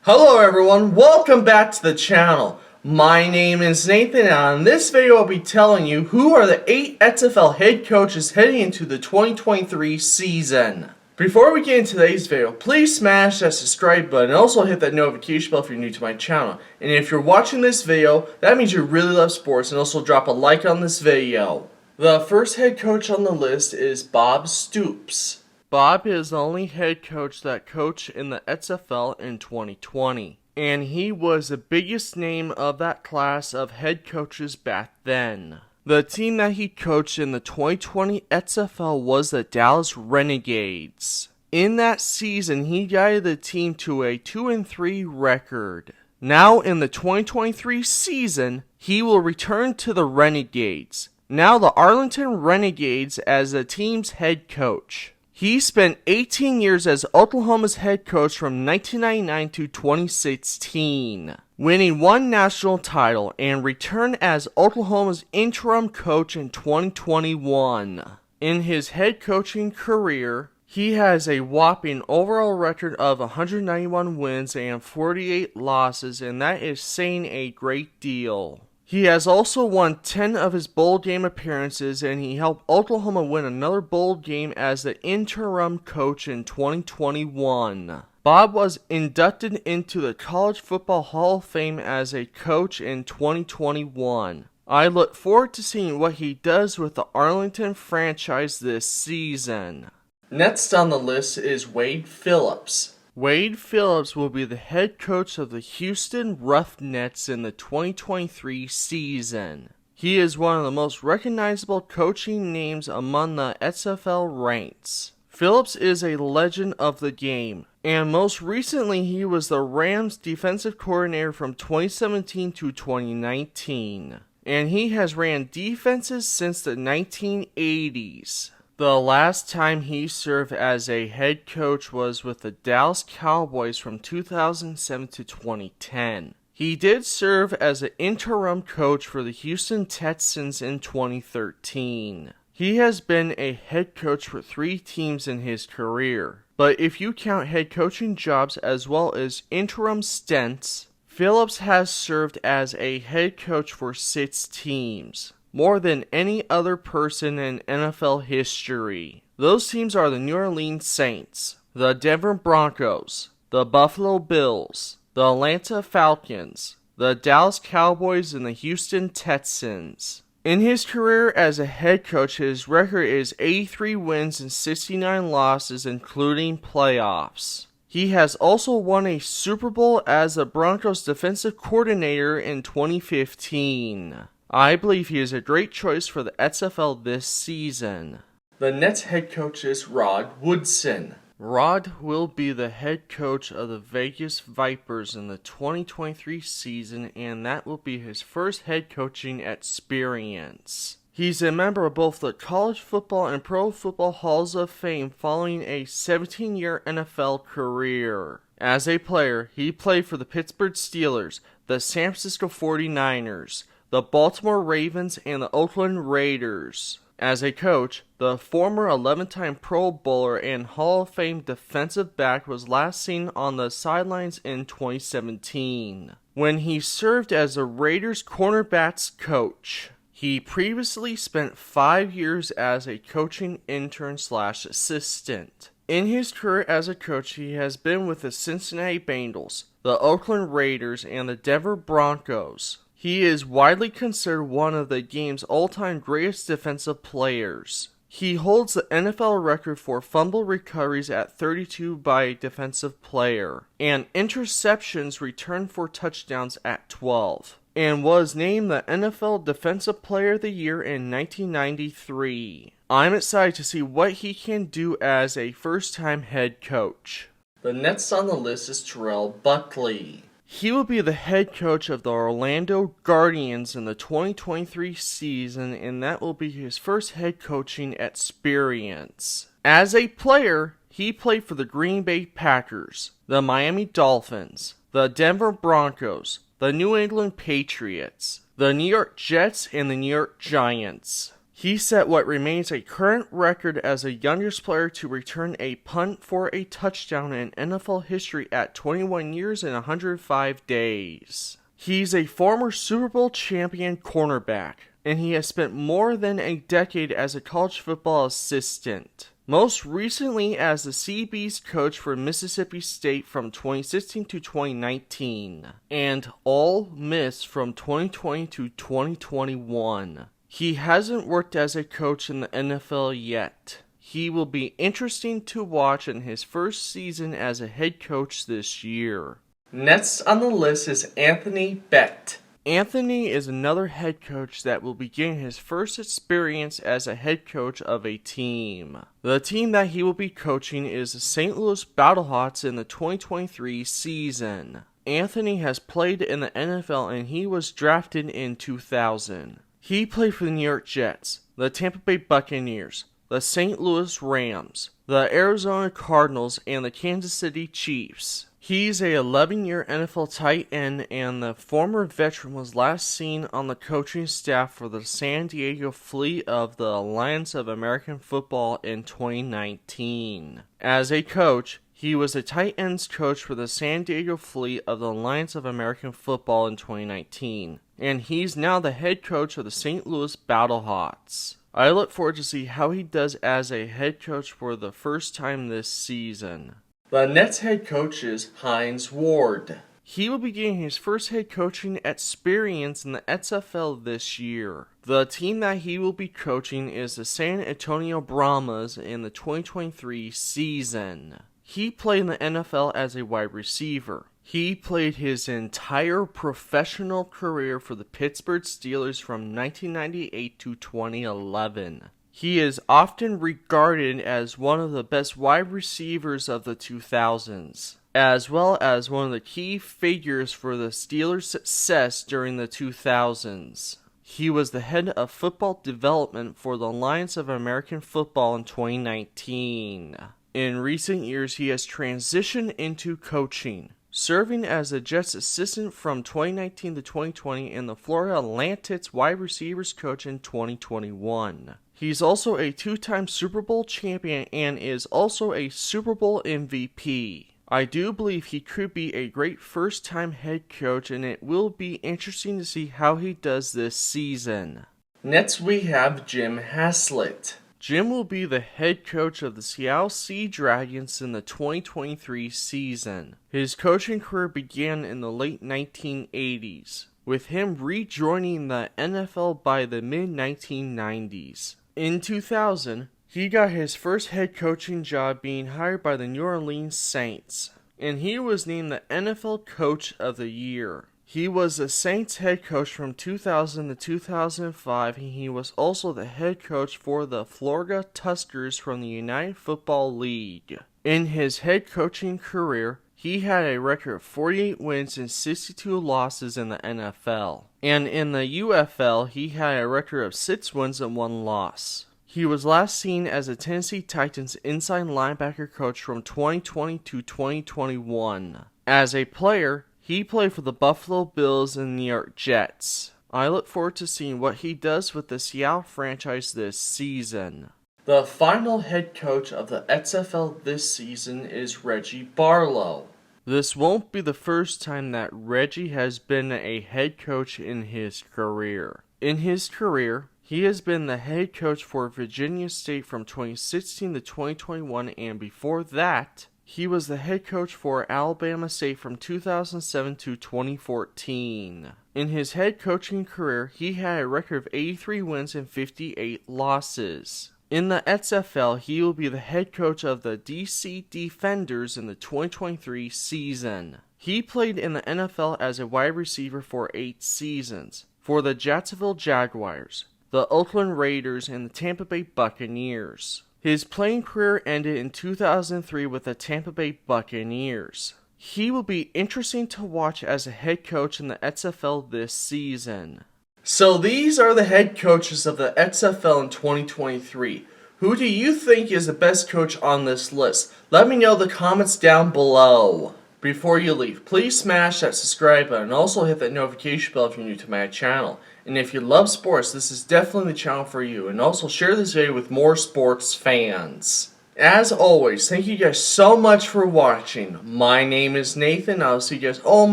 Hello everyone, welcome back to the channel. My name is Nathan and on this video I'll be telling you who are the 8 XFL head coaches heading into the 2023 season. Before we get into today's video, please smash that subscribe button and also hit that notification bell if you're new to my channel. And if you're watching this video, that means you really love sports, and also drop a like on this video. The first head coach on the list is Bob Stoops. Bob is the only head coach that coached in the XFL in 2020, and he was the biggest name of that class of head coaches back then. The team that he coached in the 2020 XFL was the Dallas Renegades. In that season, he guided the team to a 2-3 record. Now in the 2023 season, he will return to the Renegades, now the Arlington Renegades, as the team's head coach. He spent 18 years as Oklahoma's head coach from 1999 to 2016, winning 1 national title, and returned as Oklahoma's interim coach in 2021. In his head coaching career, he has a whopping overall record of 191 wins and 48 losses, and that is saying a great deal. He has also won 10 of his bowl game appearances, and he helped Oklahoma win another bowl game as the interim coach in 2021. Bob was inducted into the College Football Hall of Fame as a coach in 2021. I look forward to seeing what he does with the Arlington franchise this season. Next on the list is Wade Phillips. Wade Phillips will be the head coach of the Houston Roughnecks in the 2023 season. He is one of the most recognizable coaching names among the XFL ranks. Phillips is a legend of the game, and most recently he was the Rams defensive coordinator from 2017 to 2019, and he has ran defenses since the 1980s. The last time he served as a head coach was with the Dallas Cowboys from 2007 to 2010. He did serve as an interim coach for the Houston Texans in 2013. He has been a head coach for 3 teams in his career, but if you count head coaching jobs as well as interim stints, Phillips has served as a head coach for 6 teams. More than any other person in NFL history. Those teams are the New Orleans Saints, the Denver Broncos, the Buffalo Bills, the Atlanta Falcons, the Dallas Cowboys, and the Houston Texans. In his career as a head coach, his record is 83 wins and 69 losses, including playoffs. He has also won a Super Bowl as the Broncos defensive coordinator in 2015. I believe he is a great choice for the XFL this season. The next head coach is Rod Woodson. Rod will be the head coach of the Vegas Vipers in the 2023 season, and that will be his first head coaching experience. He's a member of both the College Football and Pro Football Halls of Fame following a 17-year NFL career. As a player, he played for the Pittsburgh Steelers, the San Francisco 49ers, the Baltimore Ravens, and the Oakland Raiders. As a coach, the former 11-time Pro Bowler and Hall of Fame defensive back was last seen on the sidelines in 2017, when he served as the Raiders cornerbacks coach. He previously spent 5 years as a coaching intern/assistant. In his career as a coach, he has been with the Cincinnati Bengals, the Oakland Raiders, and the Denver Broncos. He is widely considered one of the game's all-time greatest defensive players. He holds the NFL record for fumble recoveries at 32 by a defensive player, and interceptions returned for touchdowns at 12, and was named the NFL Defensive Player of the Year in 1993. I'm excited to see what he can do as a first-time head coach. The next on the list is Terrell Buckley. He will be the head coach of the Orlando Guardians in the 2023 season, and that will be his first head coaching experience. As a player, he played for the Green Bay Packers, the Miami Dolphins, the Denver Broncos, the New England Patriots, the New York Jets, and the New York Giants. He set what remains a current record as the youngest player to return a punt for a touchdown in NFL history at 21 years and 105 days. He's a former Super Bowl champion cornerback, and he has spent more than a decade as a college football assistant. Most recently as the CB's coach for Mississippi State from 2016 to 2019, and Ole Miss from 2020 to 2021. He hasn't worked as a coach in the NFL yet. He will be interesting to watch in his first season as a head coach this year. Next on the list is Anthony Becht. Anthony is another head coach that will begin his first experience as a head coach of a team. The team that he will be coaching is the St. Louis BattleHawks in the 2023 season. Anthony has played in the NFL and he was drafted in 2000. He played for the New York Jets, the Tampa Bay Buccaneers, the St. Louis Rams, the Arizona Cardinals, and the Kansas City Chiefs. He's a 11-year NFL tight end, and the former veteran was last seen on the coaching staff for the San Diego Fleet of the Alliance of American Football in 2019. As a coach, he was a tight ends coach for the San Diego Fleet of the Alliance of American Football in 2019, and he's now the head coach of the St. Louis BattleHawks. I look forward to see how he does as a head coach for the first time this season. The Nets head coach is Heinz Ward. He will begin his first head coaching experience in the XFL this year. The team that he will be coaching is the San Antonio Brahmas in the 2023 season. He played in the NFL as a wide receiver. He played his entire professional career for the Pittsburgh Steelers from 1998 to 2011. He is often regarded as one of the best wide receivers of the 2000s, as well as one of the key figures for the Steelers' success during the 2000s. He was the head of football development for the Alliance of American Football in 2019. In recent years, he has transitioned into coaching, serving as the Jets assistant from 2019 to 2020 and the Florida Atlantic's wide receivers coach in 2021. He's also a two-time Super Bowl champion and is also a Super Bowl MVP. I do believe he could be a great first-time head coach, and it will be interesting to see how he does this season. Next we have Jim Haslet. Jim will be the head coach of the Seattle Sea Dragons in the 2023 season. His coaching career began in the late 1980s, with him rejoining the NFL by the mid-1990s. In 2000, he got his first head coaching job being hired by the New Orleans Saints, and he was named the NFL Coach of the Year. He was the Saints head coach from 2000 to 2005, and he was also the head coach for the Florida Tuskers from the United Football League. In his head coaching career, he had a record of 48 wins and 62 losses in the NFL. And in the UFL, he had a record of 6 wins and 1 loss. He was last seen as a Tennessee Titans inside linebacker coach from 2020 to 2021. As a player, he played for the Buffalo Bills and New York Jets. I look forward to seeing what he does with the Seattle franchise this season. The final head coach of the XFL this season is Reggie Barlow. This won't be the first time that Reggie has been a head coach in his career. In his career, he has been the head coach for Virginia State from 2016 to 2021, and before that, he was the head coach for Alabama State from 2007 to 2014. In his head coaching career, he had a record of 83 wins and 58 losses. In the XFL, he will be the head coach of the DC Defenders in the 2023 season. He played in the NFL as a wide receiver for 8 seasons for the Jacksonville Jaguars, the Oakland Raiders, and the Tampa Bay Buccaneers. His playing career ended in 2003 with the Tampa Bay Buccaneers. He will be interesting to watch as a head coach in the XFL this season. So these are the head coaches of the XFL in 2023. Who do you think is the best coach on this list? Let me know in the comments down below. Before you leave, please smash that subscribe button and also hit that notification bell if you're new to my channel. And if you love sports, this is definitely the channel for you. And also share this video with more sports fans. As always, thank you guys so much for watching. My name is Nathan. I'll see you guys all in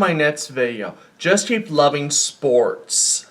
my next video. Just keep loving sports.